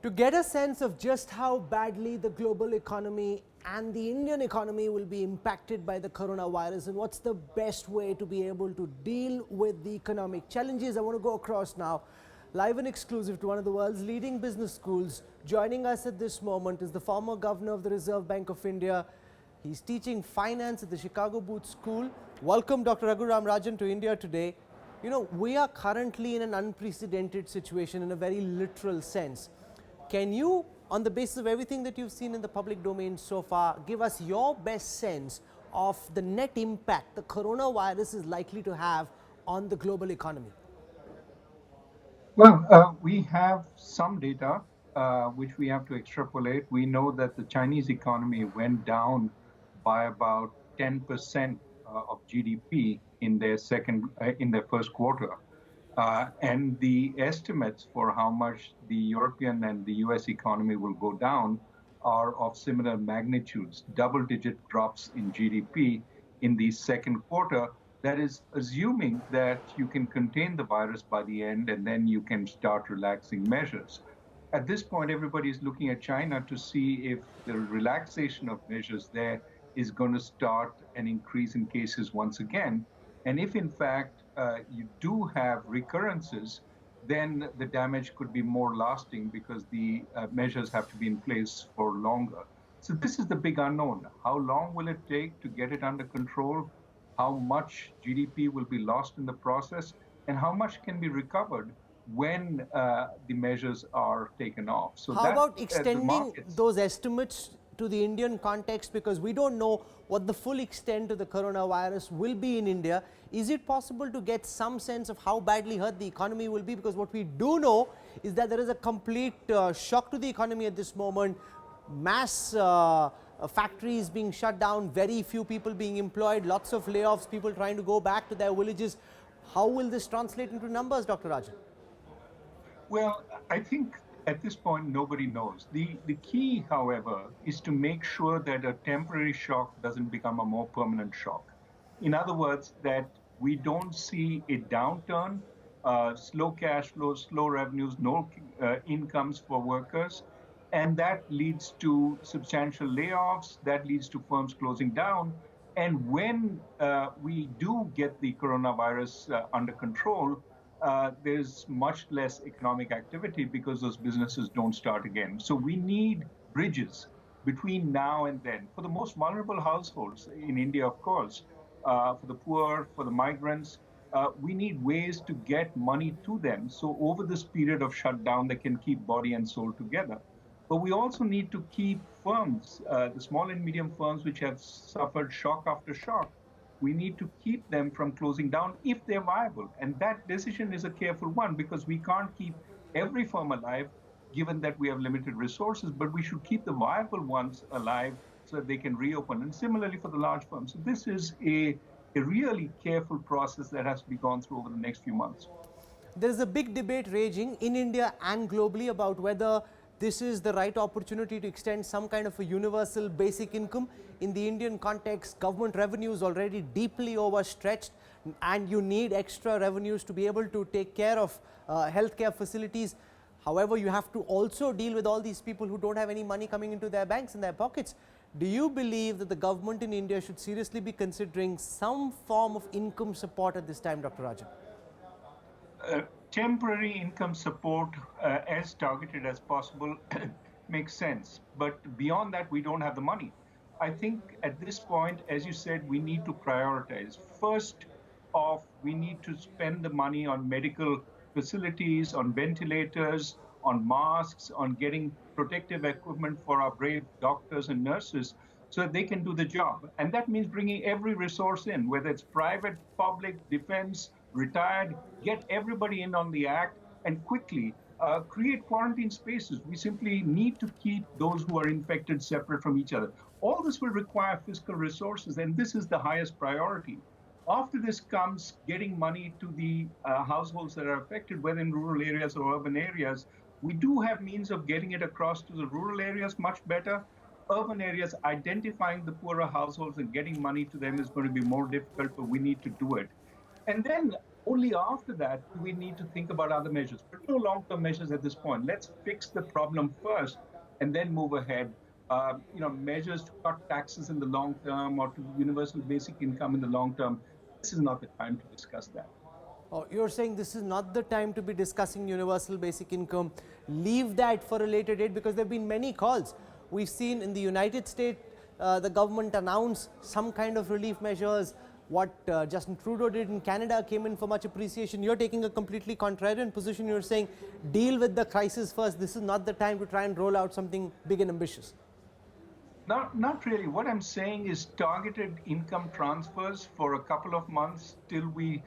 To get a sense of just how badly the global economy and the Indian economy will be impacted by the coronavirus and what's the best way to be able to deal with the economic challenges, I want to go across now, live and exclusive to one of the world's leading business schools. Joining us at this moment is the former governor of the Reserve Bank of India. He's teaching finance at the Chicago Booth School. Welcome, Dr. Raghuram Rajan, to India today. You know, we are currently in an unprecedented situation in a very literal sense. Can you, on the basis of everything that you've seen in the public domain so far, give us your best sense of the net impact the coronavirus is likely to have on the global economy? Well, we have some data which we have to extrapolate. We know that the Chinese economy went down by about 10% of GDP in their first quarter. And the estimates for how much the European and the US economy will go down are of similar magnitudes, double-digit drops in GDP in the second quarter. That is assuming that you can contain the virus by the end and then you can start relaxing measures. At this point, everybody is looking at China to see if the relaxation of measures there is going to start an increase in cases once again. And if in fact you do have recurrences, then the damage could be more lasting because the measures have to be in place for longer. So this is the big unknown. How long will it take to get it under control? How much GDP will be lost in the process? And how much can be recovered when the measures are taken off? So How that about the extending markets. those estimates to the Indian context, because we don't know what the full extent of the coronavirus will be in India? Is it possible to get some sense of how badly hurt the economy will be? Because what we do know is that there is a complete shock to the economy at this moment. Mass factories being shut down, very few people being employed, lots of layoffs, people trying to go back to their villages. How will this translate into numbers, Dr. Rajan? Well, I think at this point, nobody knows. The key, however, is to make sure that a temporary shock doesn't become a more permanent shock. In other words, that we don't see a downturn, slow cash flows, slow revenues, no incomes for workers. And that leads to substantial layoffs, that leads to firms closing down. And when we do get the coronavirus under control, there's much less economic activity because those businesses don't start again. So we need bridges between now and then. For the most vulnerable households in India, of course, for the poor, for the migrants, we need ways to get money to them. So over this period of shutdown, they can keep body and soul together. But we also need to keep firms, the small and medium firms which have suffered shock after shock, we need to keep them from closing down if they're viable. And that decision is a careful one because we can't keep every firm alive given that we have limited resources, but we should keep the viable ones alive so that they can reopen. And similarly for the large firms. So this is a really careful process that has to be gone through over the next few months. There is a big debate raging in India and globally about whether this is the right opportunity to extend some kind of a universal basic income. In the Indian context, government revenue is already deeply overstretched and you need extra revenues to be able to take care of healthcare facilities. However, you have to also deal with all these people who don't have any money coming into their banks and their pockets. Do you believe that the government in India should seriously be considering some form of income support at this time, Dr. Rajan? Temporary income support as targeted as possible makes sense. But beyond that, we don't have the money. I think at this point, as you said, we need to prioritize. First off, we need to spend the money on medical facilities, on ventilators, on masks, on getting protective equipment for our brave doctors and nurses so that they can do the job. And that means bringing every resource in, whether it's private, public, defense, retired, get everybody in on the act and quickly create quarantine spaces. We simply need to keep those who are infected separate from each other. All this will require fiscal resources, and this is the highest priority. After this comes getting money to the households that are affected, whether in rural areas or urban areas. We do have means of getting it across to the rural areas much better. Urban areas, identifying the poorer households and getting money to them is going to be more difficult, but we need to do it. And then Only after that do we need to think about other measures, but no long-term measures at this point. Let's fix the problem first and then move ahead. Measures to cut taxes in the long term or to universal basic income in the long term. This is not the time to discuss that. Oh, you're saying this is not the time to be discussing universal basic income. Leave that for a later date, because there have been many calls. We've seen in the United States, the government announce some kind of relief measures. What Justin Trudeau did in Canada came in for much appreciation. You're taking a completely contrarian position. You're saying deal with the crisis first. This is not the time to try and roll out something big and ambitious. Not really. What I'm saying is targeted income transfers for a couple of months till we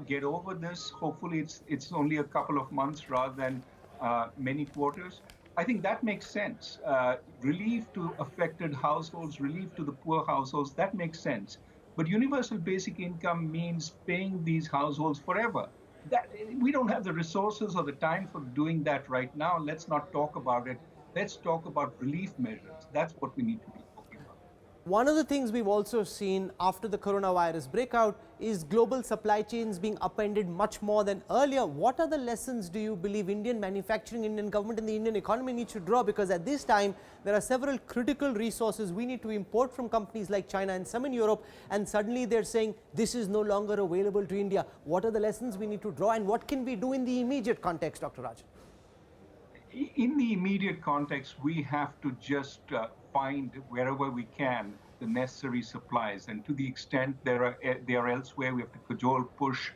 get over this. Hopefully, it's only a couple of months rather than many quarters. I think that makes sense. Relief to affected households, relief to the poor households, that makes sense. But universal basic income means paying these households forever. That, we don't have the resources or the time for doing that right now. Let's not talk about it. Let's talk about relief measures. That's what we need to be talking about. One of the things we've also seen after the coronavirus breakout is global supply chains being upended much more than earlier. What are the lessons do you believe Indian manufacturing, Indian government and the Indian economy needs to draw? Because at this time, there are several critical resources we need to import from companies like China and some in Europe, and suddenly they're saying this is no longer available to India. What are the lessons we need to draw, and what can we do in the immediate context, Dr. Rajan? In the immediate context, we have to just find wherever we can the necessary supplies, and to the extent they are elsewhere, we have to cajole, push,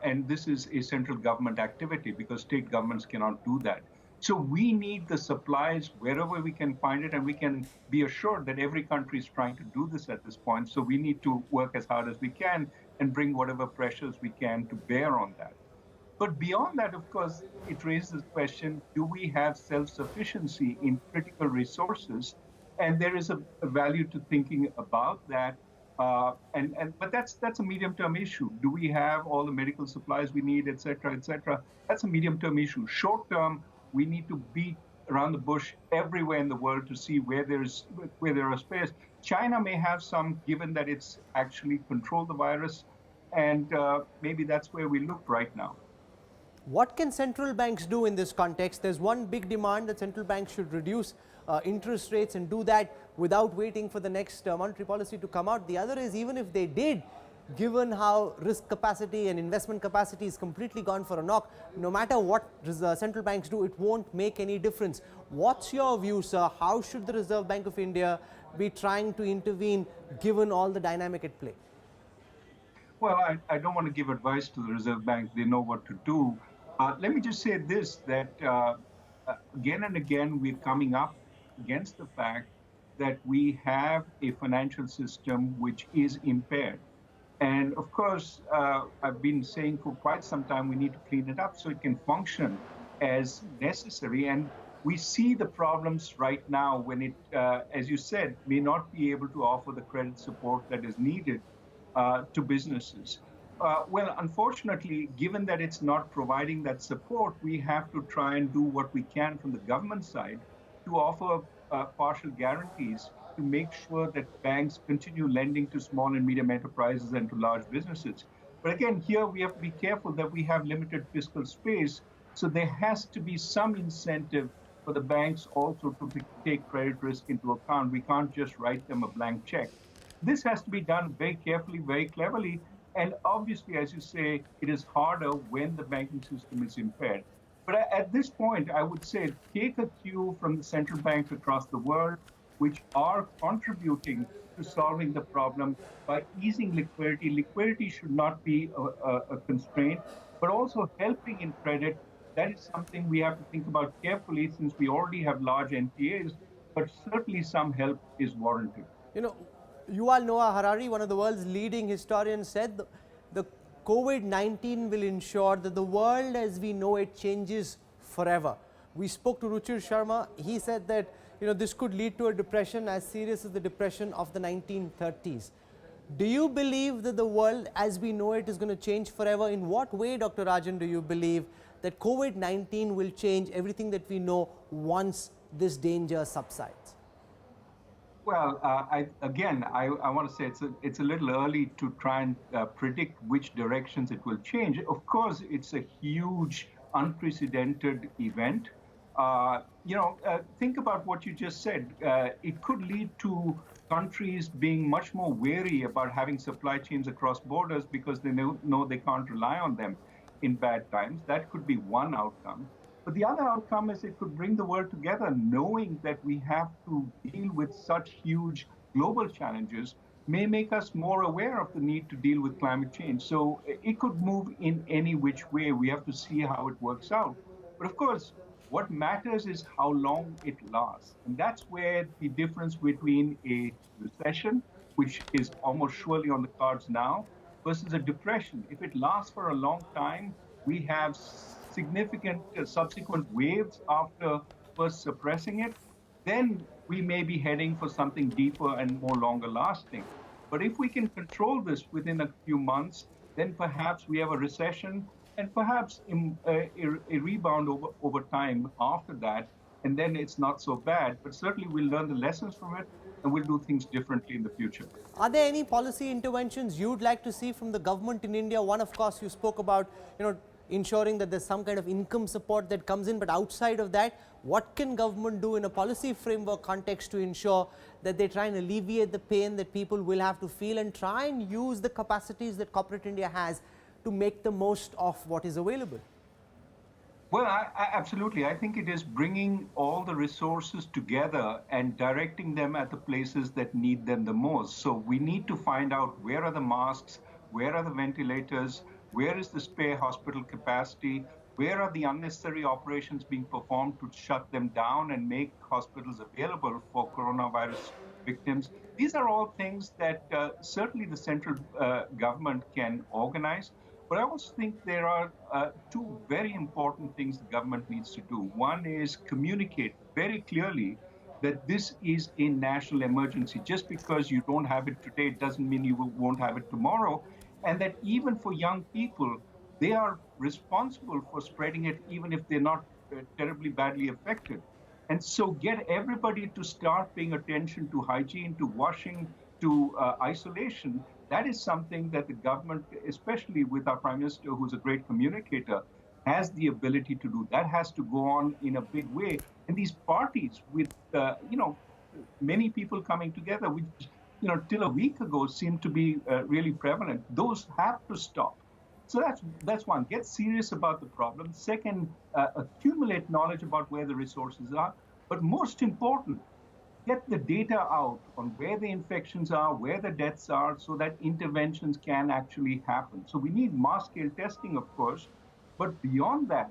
and this is a central government activity because state governments cannot do that. So we need the supplies wherever we can find it, and we can be assured that every country is trying to do this at this point. So we need to work as hard as we can and bring whatever pressures we can to bear on that. But beyond that, of course, it raises the question, do we have self-sufficiency in critical resources? And there is a value to thinking about that. But that's a medium-term issue. Do we have all the medical supplies we need, et cetera, et cetera? That's a medium-term issue. Short-term, we need to beat around the bush everywhere in the world to see where there are spares. China may have some, given that it's actually controlled the virus, and maybe that's where we look right now. What can central banks do in this context? There's one big demand that central banks should reduce interest rates and do that without waiting for the next monetary policy to come out. The other is, even if they did, given how risk capacity and investment capacity is completely gone for a knock, no matter what central banks do, it won't make any difference. What's your view, sir? How should the Reserve Bank of India be trying to intervene given all the dynamic at play? Well, I don't want to give advice to the Reserve Bank. They know what to do. Let me just say this, that again and again, we're coming up against the fact that we have a financial system which is impaired. And of course, I've been saying for quite some time, we need to clean it up so it can function as necessary. And we see the problems right now when it, as you said, may not be able to offer the credit support that is needed to businesses. Well, unfortunately, given that it's not providing that support, we have to try and do what we can from the government side to offer partial guarantees to make sure that banks continue lending to small and medium enterprises and to large businesses. But again, here we have to be careful that we have limited fiscal space. So there has to be some incentive for the banks also to take credit risk into account. We can't just write them a blank check. This has to be done very carefully, very cleverly. And obviously, as you say, it is harder when the banking system is impaired. But at this point, I would say take a cue from the central banks across the world, which are contributing to solving the problem by easing liquidity. Liquidity should not be a constraint, but also helping in credit. That is something we have to think about carefully since we already have large NPAs, but certainly some help is warranted. You know, Yuval Noah Harari, one of the world's leading historians, said the COVID-19 will ensure that the world as we know it changes forever. We spoke to Ruchir Sharma. He said that this could lead to a depression as serious as the depression of the 1930s. Do you believe that the world as we know it is going to change forever? In what way, Dr. Rajan, do you believe that COVID-19 will change everything that we know once this danger subsides? Well, I want to say it's a little early to try and predict which directions it will change. Of course, it's a huge, unprecedented event. Think about what you just said. It could lead to countries being much more wary about having supply chains across borders because they know they can't rely on them in bad times. That could be one outcome. But the other outcome is it could bring the world together, knowing that we have to deal with such huge global challenges may make us more aware of the need to deal with climate change. So it could move in any which way. We have to see how it works out. But of course, what matters is how long it lasts. And that's where the difference between a recession, which is almost surely on the cards now, versus a depression. If it lasts for a long time, we have significant subsequent waves after first suppressing it, then we may be heading for something deeper and more longer lasting. But if we can control this within a few months, then perhaps we have a recession and perhaps a rebound over time after that. And then it's not so bad, but certainly we'll learn the lessons from it and we'll do things differently in the future. Are there any policy interventions you'd like to see from the government in India? One, of course, you spoke about, ensuring that there's some kind of income support that comes in, but outside of that, what can government do in a policy framework context to ensure that they try and alleviate the pain that people will have to feel and try and use the capacities that corporate India has to make the most of what is available? Well, absolutely. I think it is bringing all the resources together and directing them at the places that need them the most. So we need to find out where are the masks, where are the ventilators, where is the spare hospital capacity, where are the unnecessary operations being performed to shut them down and make hospitals available for coronavirus victims. These are all things that certainly the central government can organize. But I also think there are two very important things the government needs to do. One is communicate very clearly that this is a national emergency. Just because you don't have it today doesn't mean you won't have it tomorrow. And that even for young people, they are responsible for spreading it, even if they're not terribly badly affected. And so get everybody to start paying attention to hygiene, to washing, to isolation. That is something that the government, especially with our Prime Minister, who's a great communicator, has the ability to do. That has to go on in a big way. And these parties with, many people coming together, which, till a week ago seemed to be really prevalent, those have to stop. So that's one. Get serious about the problem. Second, accumulate knowledge about where the resources are. But most important, get the data out on where the infections are, where the deaths are, so that interventions can actually happen. So we need mass scale testing, of course, but beyond that,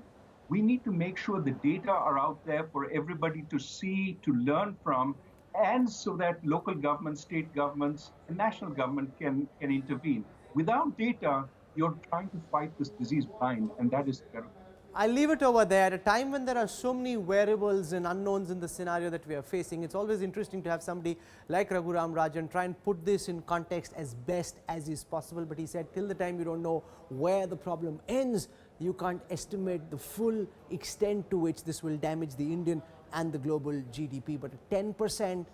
we need to make sure the data are out there for everybody to see, to learn from, and so that local governments, state governments, and national government can intervene. Without data, you're trying to fight this disease blind, and that is terrible. I'll leave it over there. At a time when there are so many variables and unknowns in the scenario that we are facing, it's always interesting to have somebody like Raghuram Rajan try and put this in context as best as is possible. But he said, till the time you don't know where the problem ends, you can't estimate the full extent to which this will damage the Indian and the global GDP. But a 10%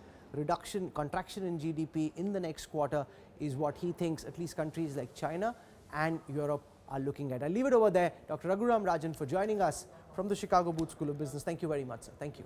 contraction in GDP in the next quarter is what he thinks at least countries like China and Europe are looking at. I'll leave it over there. Dr. Raghuram Rajan for joining us from the Chicago Booth School of Business. Thank you very much, sir. Thank you.